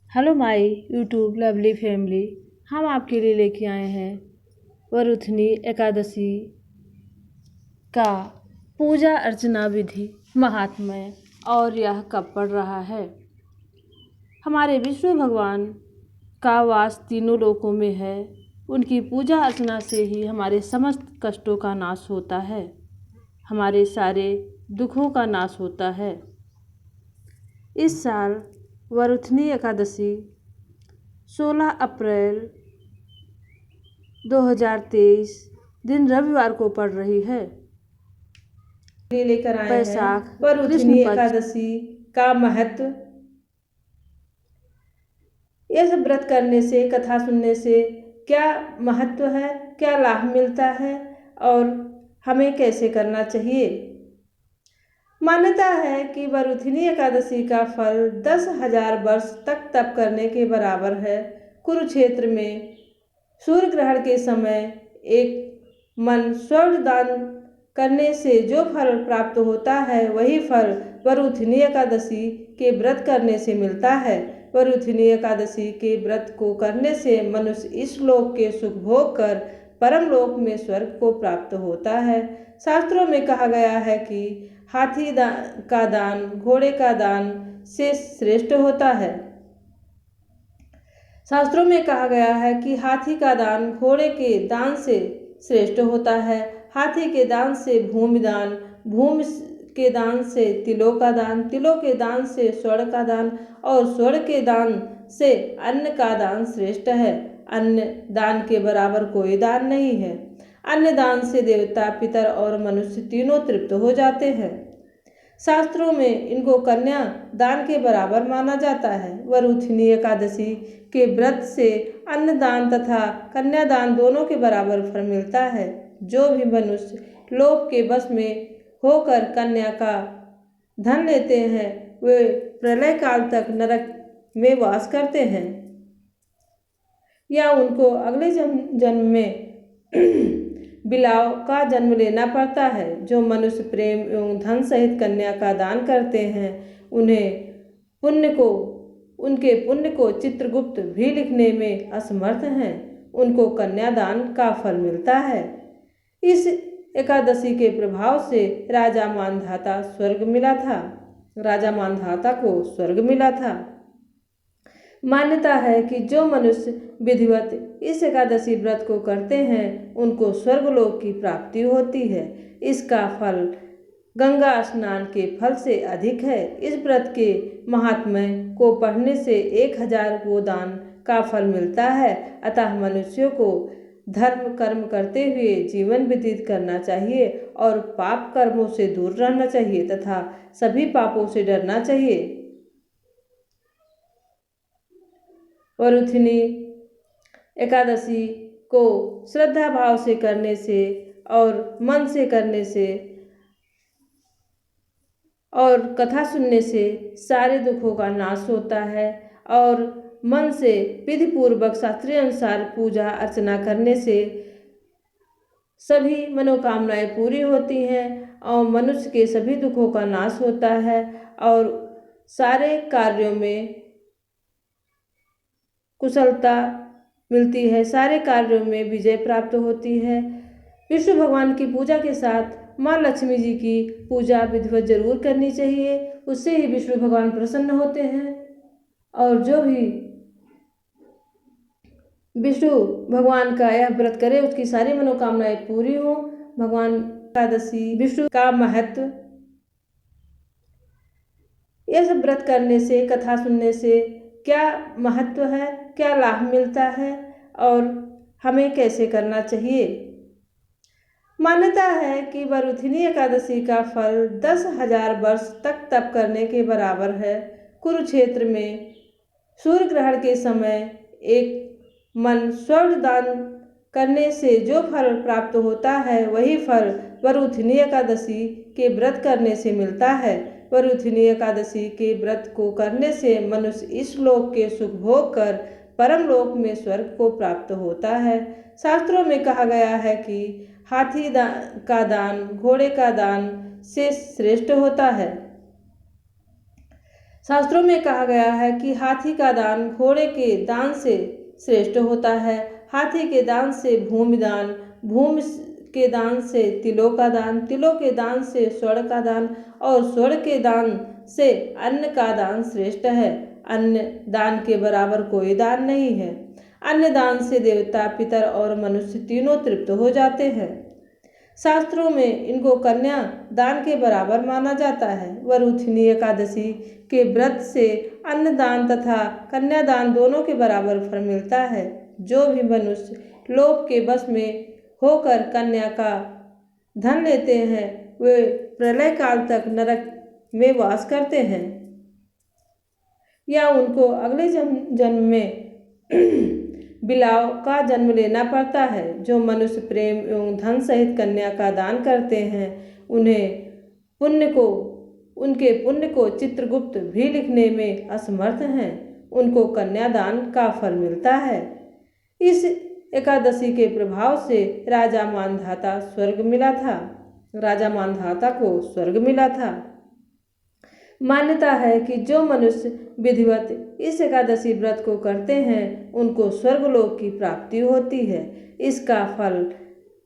Hello my YouTube lovely family. हम आपके लिए लेके आए हैं वरुथनी एकादशी का पूजा अर्चना विधि महात्म्य और यह कब पड़ रहा है। हमारे विष्णु भगवान का वास तीनों लोकों में है। उनकी पूजा अर्चना से ही हमारे समस्त कष्टों का नाश होता है, हमारे सारे दुखों का नाश होता है। इस साल वरुथनी एकादशी 16 अप्रैल 2023 दिन रविवार को पड़ रही है। लेकर आए बैसाख हैं वरुथनी एकादशी का महत्व। यह व्रत करने से, कथा सुनने से क्या महत्व है, क्या लाभ मिलता है और हमें कैसे करना चाहिए। मान्यता है कि वरुथनी एकादशी का फल 10,000 वर्ष तक तप करने के बराबर है। कुरुक्षेत्र में सूर्य ग्रहण के समय एक मन स्वर्ण दान करने से जो फल प्राप्त होता है, वही फल वरुथनी एकादशी के व्रत करने से मिलता है। वरुथनी एकादशी के व्रत को करने से मनुष्य इस लोक के सुख भोग कर परम लोक में स्वर्ग को प्राप्त होता है। शास्त्रों में कहा गया है कि हाथी का दान घोड़े का दान से श्रेष्ठ होता है। शास्त्रों में कहा गया है कि हाथी का दान घोड़े के दान से श्रेष्ठ होता है। हाथी के दान से भूमि दान, भूमि के दान से तिलों का दान, तिलों के दान से स्वर्ण का दान और स्वर्ण के दान से अन्न का दान श्रेष्ठ है। अन्न दान के बराबर कोई दान नहीं है। अन्न दान से देवता, पितर और मनुष्य तीनों तृप्त हो जाते हैं। शास्त्रों में इनको कन्या दान के बराबर माना जाता है। वरुथनी एकादशी के व्रत से अन्नदान तथा कन्यादान दोनों के बराबर फल मिलता है। जो भी मनुष्य लोभ के वश में होकर कन्या का धन लेते हैं, वे प्रलय काल तक नरक में वास करते हैं या उनको अगले जन्म में बिलाव का जन्म लेना पड़ता है। जो मनुष्य प्रेम एवं धन सहित कन्या का दान करते हैं, उनके पुण्य को चित्रगुप्त भी लिखने में असमर्थ हैं। उनको कन्यादान का फल मिलता है। इस एकादशी के प्रभाव से राजा मानधाता को स्वर्ग मिला था। मान्यता है कि जो मनुष्य विधिवत इस एकादशी व्रत को करते हैं, उनको स्वर्गलोक की प्राप्ति होती है। इसका फल गंगा स्नान के फल से अधिक है। इस व्रत के महात्म्य को पढ़ने से 1000 गोदान का फल मिलता है। अतः मनुष्यों को धर्म कर्म करते हुए जीवन व्यतीत करना चाहिए और पाप कर्मों से दूर रहना चाहिए तथा सभी पापों से डरना चाहिए। वरुथनी एकादशी को श्रद्धा भाव से करने से और मन से करने से और कथा सुनने से सारे दुखों का नाश होता है और मन से विधि पूर्वक शास्त्रीय अनुसार पूजा अर्चना करने से सभी मनोकामनाएं पूरी होती हैं और मनुष्य के सभी दुखों का नाश होता है और सारे कार्यों में कुशलता मिलती है, सारे कार्यों में विजय प्राप्त होती है। विष्णु भगवान की पूजा के साथ माँ लक्ष्मी जी की पूजा विधिवत जरूर करनी चाहिए, उससे ही विष्णु भगवान प्रसन्न होते हैं। और जो भी विष्णु भगवान का यह व्रत करे, उसकी सारी मनोकामनाएं पूरी हो। भगवान एकादशी विष्णु का महत्व। यह सब व्रत करने से, कथा सुनने से क्या महत्व है, क्या लाभ मिलता है और हमें कैसे करना चाहिए। मान्यता है कि वरुथनी एकादशी का फल 10,000 वर्ष तक तप करने के बराबर है। कुरुक्षेत्र में सूर्य ग्रहण के समय एक मन स्वर्ण दान करने से जो फल प्राप्त होता है, वही फल वरुथनी एकादशी के व्रत करने से मिलता है। वरुथनी एकादशी के व्रत को करने से मनुष्य इस लोक के सुख भोग कर परम लोक में स्वर्ग को प्राप्त होता है। शास्त्रों में कहा गया है कि हाथी का दान घोड़े का दान से श्रेष्ठ होता है। शास्त्रों में कहा गया है कि हाथी का दान घोड़े के दान से श्रेष्ठ होता है। हाथी के दान से भूमि दान, भूमि के दान से तिलों का दान, तिलों के दान से स्वर्ण का दान और स्वर्ण के दान से अन्न का दान श्रेष्ठ है। अन्न दान के बराबर कोई दान नहीं है। अन्न दान से देवता, पितर और मनुष्य तीनों तृप्त हो जाते हैं। शास्त्रों में इनको कन्या दान के बराबर माना जाता है। वरुथिनी एकादशी के व्रत से अन्न दान तथा कन्यादान दोनों के बराबर फल मिलता है। जो भी मनुष्य लोभ के वश में होकर कन्या का धन लेते हैं वे प्रलय काल तक नरक में वास करते हैं या उनको अगले जन्म में बिलाव का जन्म लेना पड़ता है। जो मनुष्य प्रेम एवं धन सहित कन्या का दान करते हैं उनके पुण्य को चित्रगुप्त भी लिखने में असमर्थ हैं। उनको कन्यादान का फल मिलता है। इस एकादशी के प्रभाव से राजा मानधाता को स्वर्ग मिला था। मान्यता है कि जो मनुष्य विधिवत इस एकादशी व्रत को करते हैं उनको स्वर्गलोक की प्राप्ति होती है। इसका फल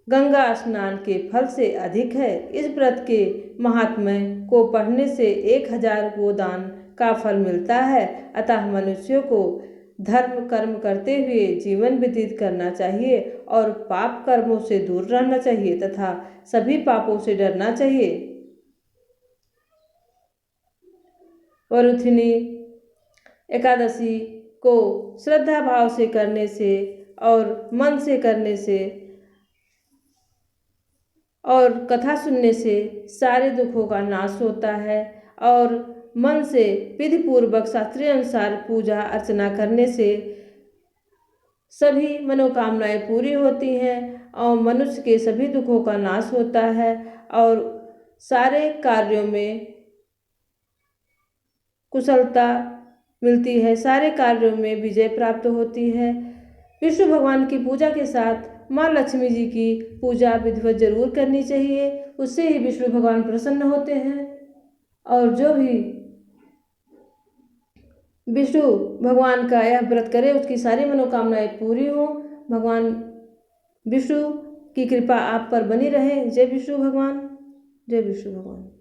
गंगा स्नान के फल से अधिक है। इस व्रत के महात्म्य को पढ़ने से 1000 गोदान का फल मिलता है। अतः मनुष्यों को धर्म कर्म करते हुए जीवन व्यतीत करना चाहिए और पाप कर्मों से दूर रहना चाहिए तथा सभी पापों से डरना चाहिए। वरुथिनी एकादशी को श्रद्धा भाव से करने से और मन से करने से और कथा सुनने से सारे दुखों का नाश होता है और मन से विधि पूर्वक शास्त्रीय अनुसार पूजा अर्चना करने से सभी मनोकामनाएं पूरी होती हैं और मनुष्य के सभी दुखों का नाश होता है और सारे कार्यों में कुशलता मिलती है, सारे कार्यों में विजय प्राप्त होती है। विष्णु भगवान की पूजा के साथ माँ लक्ष्मी जी की पूजा विधिवत जरूर करनी चाहिए, उससे ही विष्णु भगवान प्रसन्न होते हैं। और जो भी विष्णु भगवान का यह व्रत करे उसकी सारी मनोकामनाएं पूरी हों। भगवान विष्णु की कृपा आप पर बनी रहे। जय विष्णु भगवान, जय विष्णु भगवान।